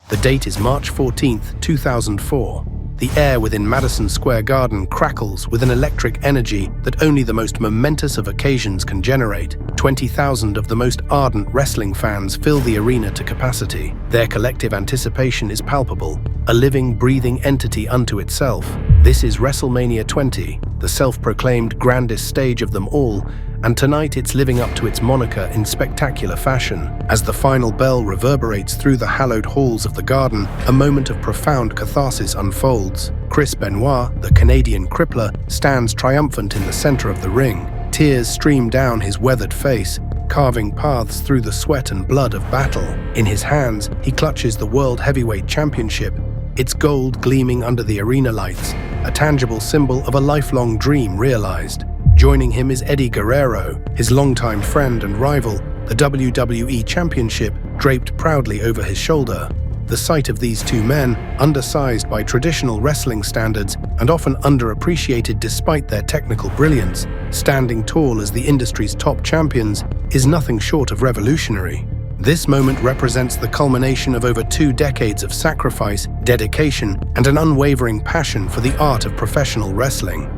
The date is March 14, 2004. The air within Madison Square Garden crackles with an electric energy that only the most momentous of occasions can generate. 20,000 of the most ardent wrestling fans fill the arena to capacity. Their collective anticipation is palpable, a living, breathing entity unto itself. This is WrestleMania 20, the self-proclaimed grandest stage of them all, and tonight it's living up to its moniker in spectacular fashion. As the final bell reverberates through the hallowed halls of the Garden, a moment of profound catharsis unfolds. Chris Benoit, the Canadian Crippler, stands triumphant in the center of the ring. Tears stream down his weathered face, carving paths through the sweat and blood of battle. In his hands, he clutches the World Heavyweight Championship, its gold gleaming under the arena lights, a tangible symbol of a lifelong dream realized. Joining him is Eddie Guerrero, his longtime friend and rival, the WWE Championship draped proudly over his shoulder. The sight of these two men, undersized by traditional wrestling standards and often underappreciated despite their technical brilliance, standing tall as the industry's top champions, is nothing short of revolutionary. This moment represents the culmination of over 2 decades of sacrifice, dedication, and an unwavering passion for the art of professional wrestling.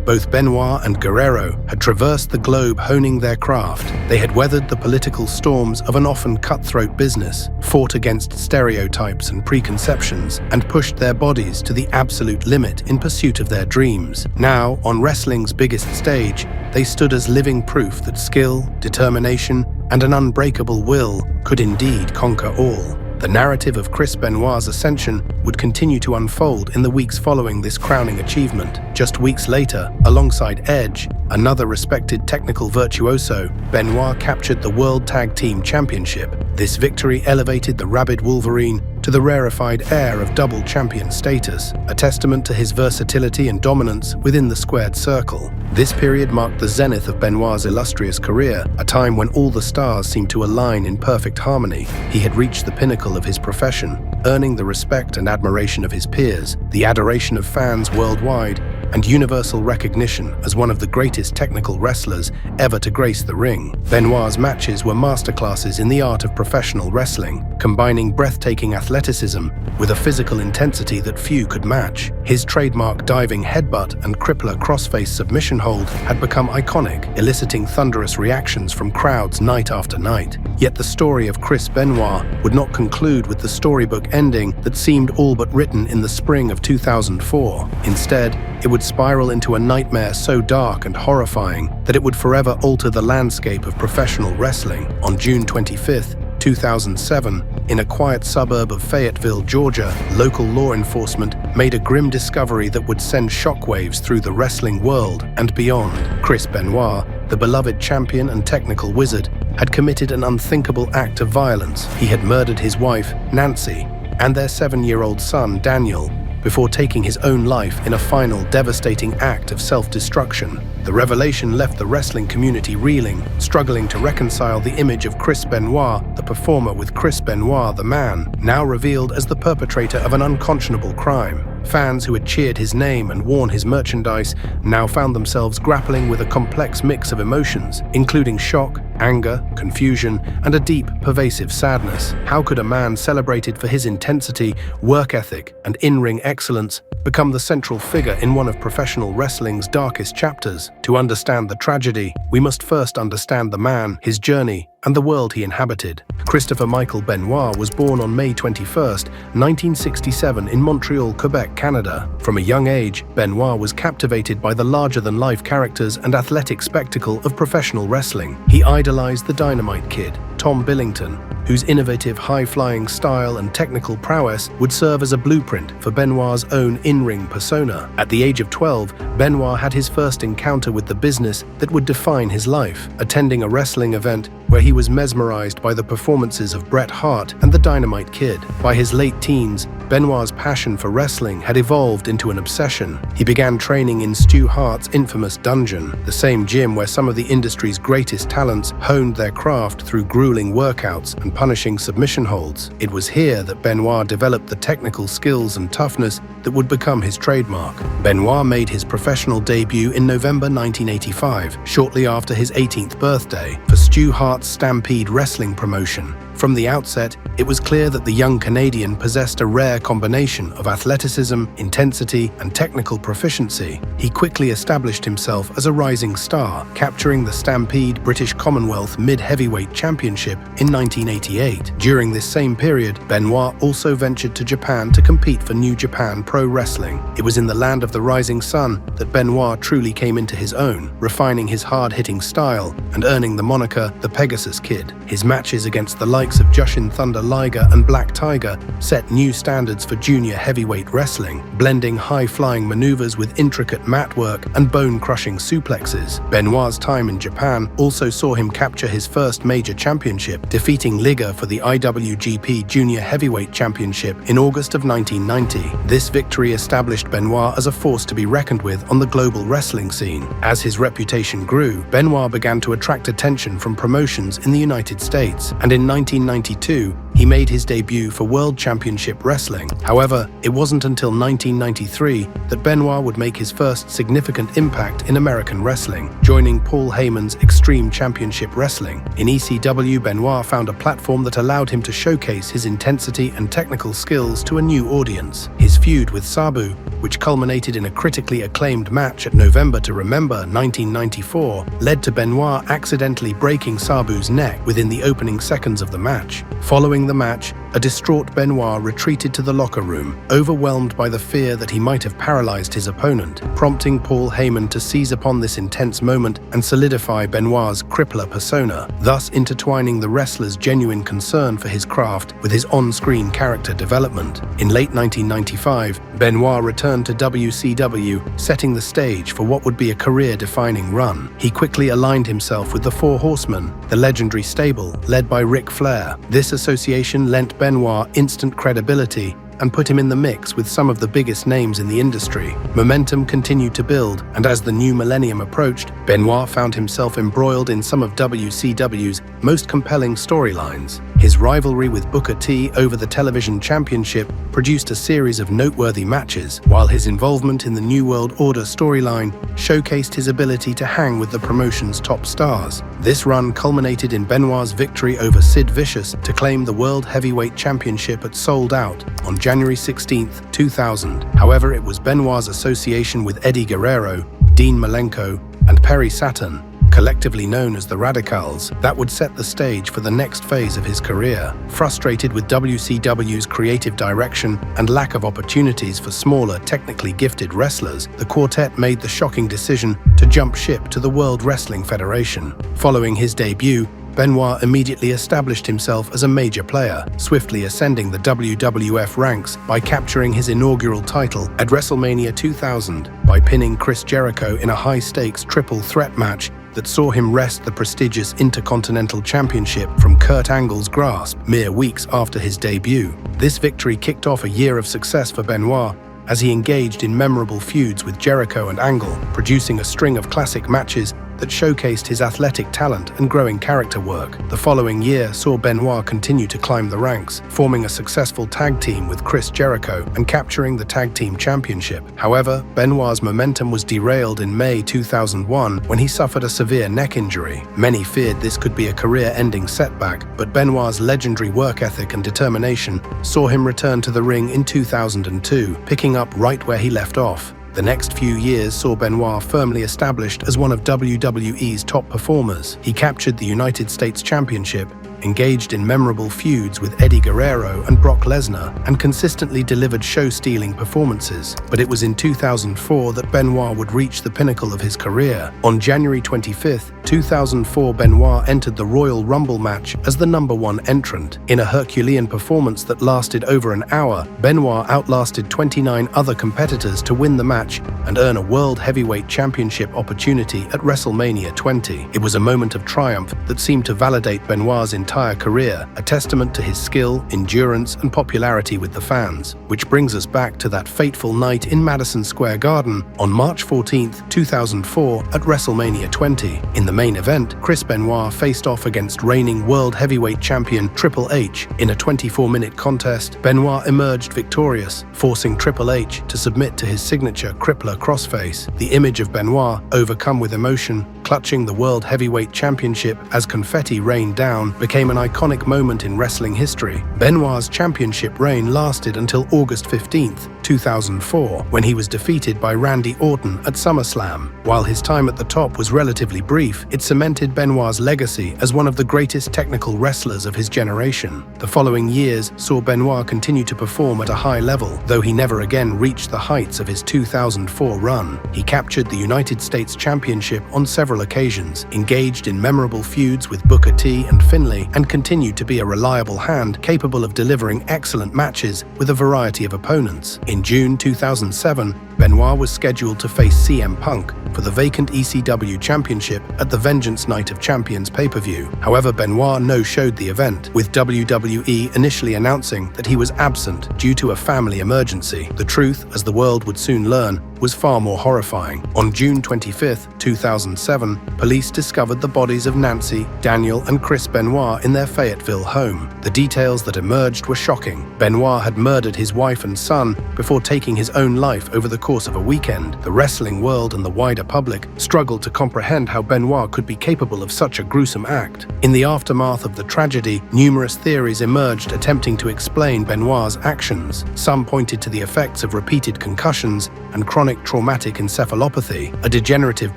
Both Benoit and Guerrero had traversed the globe honing their craft. They had weathered the political storms of an often cutthroat business, fought against stereotypes and preconceptions, and pushed their bodies to the absolute limit in pursuit of their dreams. Now, on wrestling's biggest stage, they stood as living proof that skill, determination, and an unbreakable will could indeed conquer all. The narrative of Chris Benoit's ascension would continue to unfold in the weeks following this crowning achievement. Just weeks later, alongside Edge, another respected technical virtuoso, Benoit captured the World Tag Team Championship. This victory elevated the rabid Wolverine to the rarefied air of double champion status, a testament to his versatility and dominance within the squared circle. This period marked the zenith of Benoit's illustrious career, a time when all the stars seemed to align in perfect harmony. He had reached the pinnacle of his profession, earning the respect and admiration of his peers, the adoration of fans worldwide, and universal recognition as one of the greatest technical wrestlers ever to grace the ring. Benoit's matches were masterclasses in the art of professional wrestling, combining breathtaking athleticism with a physical intensity that few could match. His trademark diving headbutt and Crippler crossface submission hold had become iconic, eliciting thunderous reactions from crowds night after night. Yet the story of Chris Benoit would not conclude with the storybook ending that seemed all but written in the spring of 2004. Instead, it would spiral into a nightmare so dark and horrifying that it would forever alter the landscape of professional wrestling. On June 25, 2007, in a quiet suburb of Fayetteville, Georgia, local law enforcement made a grim discovery that would send shockwaves through the wrestling world and beyond. Chris Benoit, the beloved champion and technical wizard, had committed an unthinkable act of violence. He had murdered his wife, Nancy, and their 7-year-old son, Daniel, before taking his own life in a final devastating act of self-destruction. The revelation left the wrestling community reeling, struggling to reconcile the image of Chris Benoit, the performer, with Chris Benoit, the man, now revealed as the perpetrator of an unconscionable crime. Fans who had cheered his name and worn his merchandise now found themselves grappling with a complex mix of emotions, including shock, anger, confusion, and a deep, pervasive sadness. How could a man celebrated for his intensity, work ethic, and in-ring excellence become the central figure in one of professional wrestling's darkest chapters? To understand the tragedy, we must first understand the man, his journey, and the world he inhabited. Christopher Michael Benoit was born on May 21, 1967 in Montreal, Quebec, Canada. From a young age, Benoit was captivated by the larger-than-life characters and athletic spectacle of professional wrestling. He idolized the Dynamite Kid, Tom Billington, whose innovative high-flying style and technical prowess would serve as a blueprint for Benoit's own in-ring persona. At the age of 12, Benoit had his first encounter with the business that would define his life, attending a wrestling event where he was mesmerized by the performances of Bret Hart and the Dynamite Kid. By his late teens, Benoit's passion for wrestling had evolved into an obsession. He began training in Stu Hart's infamous Dungeon, the same gym where some of the industry's greatest talents honed their craft through grueling workouts and punishing submission holds. It was here that Benoit developed the technical skills and toughness that would become his trademark. Benoit made his professional debut in November 1985, shortly after his 18th birthday, for Stu Hart's Stampede Wrestling promotion. From the outset, it was clear that the young Canadian possessed a rare combination of athleticism, intensity, and technical proficiency. He quickly established himself as a rising star, capturing the Stampede British Commonwealth Mid-Heavyweight Championship in 1988. During this same period, Benoit also ventured to Japan to compete for New Japan Pro Wrestling. It was in the land of the rising sun that Benoit truly came into his own, refining his hard-hitting style and earning the moniker the Pegasus Kid. His matches against the likes of Jushin Thunder Liger and Black Tiger set new standards for junior heavyweight wrestling, blending high-flying maneuvers with intricate mat work and bone-crushing suplexes. Benoit's time in Japan also saw him capture his first major championship, defeating Liger for the IWGP Junior Heavyweight Championship in August of 1990. This victory established Benoit as a force to be reckoned with on the global wrestling scene. As his reputation grew, Benoit began to attract attention from promotions in the United States, and in 1992, he made his debut for World Championship Wrestling. However, it wasn't until 1993 that Benoit would make his first significant impact in American wrestling, joining Paul Heyman's Extreme Championship Wrestling. In ECW, Benoit found a platform that allowed him to showcase his intensity and technical skills to a new audience. His feud with Sabu, which culminated in a critically acclaimed match at November to Remember 1994, led to Benoit accidentally breaking Sabu's neck within the opening seconds of the match. Following the match, a distraught Benoit retreated to the locker room, overwhelmed by the fear that he might have paralyzed his opponent, prompting Paul Heyman to seize upon this intense moment and solidify Benoit's Crippler persona, thus intertwining the wrestler's genuine concern for his craft with his on-screen character development. In late 1995, Benoit returned to WCW, setting the stage for what would be a career-defining run. He quickly aligned himself with the Four Horsemen, the legendary stable led by Ric Flair. This association lent Benoit instant credibility and put him in the mix with some of the biggest names in the industry. Momentum continued to build, and as the new millennium approached, Benoit found himself embroiled in some of WCW's most compelling storylines. His rivalry with Booker T over the television championship produced a series of noteworthy matches, while his involvement in the New World Order storyline showcased his ability to hang with the promotion's top stars. This run culminated in Benoit's victory over Sid Vicious to claim the World Heavyweight Championship at Sold Out on January 16, 2000. However, it was Benoit's association with Eddie Guerrero, Dean Malenko, and Perry Saturn, collectively known as the Radicals, that would set the stage for the next phase of his career. Frustrated with WCW's creative direction and lack of opportunities for smaller, technically gifted wrestlers, the quartet made the shocking decision to jump ship to the World Wrestling Federation. Following his debut, Benoit immediately established himself as a major player, swiftly ascending the WWF ranks by capturing his inaugural title at WrestleMania 2000 by pinning Chris Jericho in a high-stakes triple threat match that saw him wrest the prestigious Intercontinental Championship from Kurt Angle's grasp mere weeks after his debut. This victory kicked off a year of success for Benoit as he engaged in memorable feuds with Jericho and Angle, producing a string of classic matches that showcased his athletic talent and growing character work. The following year saw Benoit continue to climb the ranks, forming a successful tag team with Chris Jericho and capturing the Tag Team Championship. However, Benoit's momentum was derailed in May 2001 when he suffered a severe neck injury. Many feared this could be a career-ending setback, but Benoit's legendary work ethic and determination saw him return to the ring in 2002, picking up right where he left off. The next few years saw Benoit firmly established as one of WWE's top performers. He captured the United States Championship, engaged in memorable feuds with Eddie Guerrero and Brock Lesnar, and consistently delivered show-stealing performances. But it was in 2004 that Benoit would reach the pinnacle of his career. On January 25, 2004, Benoit entered the Royal Rumble match as the #1 entrant. In a Herculean performance that lasted over an hour, Benoit outlasted 29 other competitors to win the match and earn a World Heavyweight Championship opportunity at WrestleMania 20. It was a moment of triumph that seemed to validate Benoit's entire career, a testament to his skill, endurance, and popularity with the fans. Which brings us back to that fateful night in Madison Square Garden on March 14, 2004 at WrestleMania 20. In the main event, Chris Benoit faced off against reigning World Heavyweight Champion Triple H. In a 24-minute contest, Benoit emerged victorious, forcing Triple H to submit to his signature Crippler crossface. The image of Benoit, overcome with emotion, clutching the World Heavyweight Championship as confetti rained down, became an iconic moment in wrestling history. Benoit's championship reign lasted until August 15, 2004, when he was defeated by Randy Orton at SummerSlam. While his time at the top was relatively brief, it cemented Benoit's legacy as one of the greatest technical wrestlers of his generation. The following years saw Benoit continue to perform at a high level, though he never again reached the heights of his 2004 run. He captured the United States Championship on several occasions, engaged in memorable feuds with Booker T and Finlay, and continued to be a reliable hand capable of delivering excellent matches with a variety of opponents. In June 2007, Benoit was scheduled to face CM Punk for the vacant ECW Championship at the Vengeance Night of Champions pay-per-view. However, Benoit no-showed the event, with WWE initially announcing that he was absent due to a family emergency. The truth, as the world would soon learn, was far more horrifying. On June 25, 2007, police discovered the bodies of Nancy, Daniel, and Chris Benoit in their Fayetteville home. The details that emerged were shocking. Benoit had murdered his wife and son before taking his own life over the course of a weekend. The wrestling world and the wider public struggled to comprehend how Benoit could be capable of such a gruesome act. In the aftermath of the tragedy, numerous theories emerged attempting to explain Benoit's actions. Some pointed to the effects of repeated concussions and chronic traumatic encephalopathy, a degenerative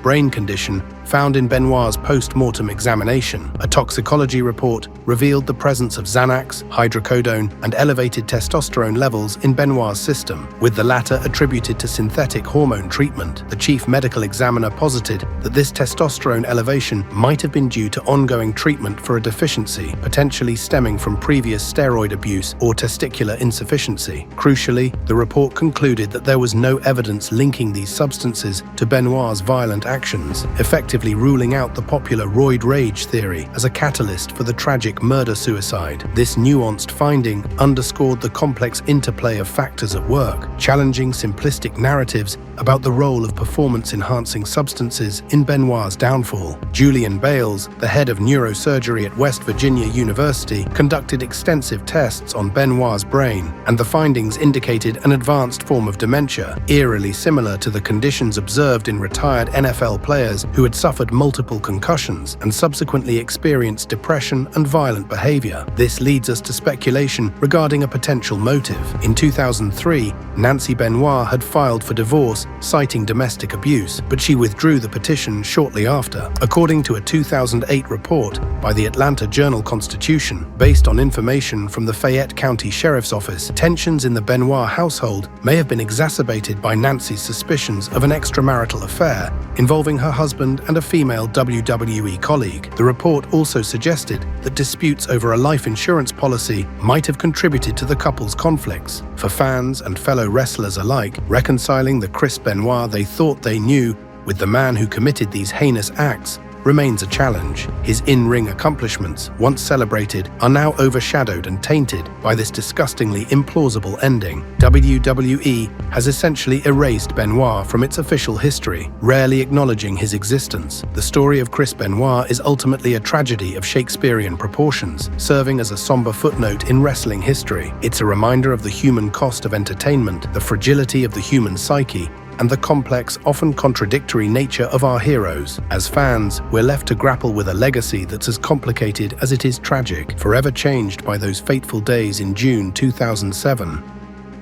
brain condition found in Benoit's post-mortem examination. A toxicology report revealed the presence of Xanax, hydrocodone, and elevated testosterone levels in Benoit's system, with the latter attributed to synthetic hormone treatment. The chief medical examiner posited that this testosterone elevation might have been due to ongoing treatment for a deficiency, potentially stemming from previous steroid abuse or testicular insufficiency. Crucially, the report concluded that there was no evidence linking these substances to Benoit's violent actions, effectively ruling out the popular roid rage theory as a catalyst for the tragic murder-suicide. This nuanced finding underscored the complex interplay of factors at work, challenging simplistic narratives about the role of performance-enhancing substances in Benoit's downfall. Julian Bales, the head of neurosurgery at West Virginia University, conducted extensive tests on Benoit's brain, and the findings indicated an advanced form of dementia, eerily similar to the conditions observed in retired NFL players who had suffered multiple concussions and subsequently experienced depression and violent behavior. This leads us to speculation regarding a potential motive. In 2003, Nancy Benoit had filed for divorce, citing domestic abuse, but she withdrew the petition shortly after. According to a 2008 report by the Atlanta Journal-Constitution, based on information from the Fayette County Sheriff's Office, tensions in the Benoit household may have been exacerbated by Nancy's suspicions of an extramarital affair involving her husband and a female WWE colleague. The report also suggested that disputes over a life insurance policy might have contributed to the couple's conflicts. For fans and fellow wrestlers alike, reconciling the Chris Benoit they thought they knew with the man who committed these heinous acts remains a challenge. His in-ring accomplishments, once celebrated, are now overshadowed and tainted by this disgustingly implausible ending. WWE has essentially erased Benoit from its official history, rarely acknowledging his existence. The story of Chris Benoit is ultimately a tragedy of Shakespearean proportions, serving as a somber footnote in wrestling history. It's a reminder of the human cost of entertainment, the fragility of the human psyche, and the complex, often contradictory nature of our heroes. As fans, we're left to grapple with a legacy that's as complicated as it is tragic, forever changed by those fateful days in June 2007.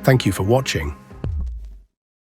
Thank you for watching.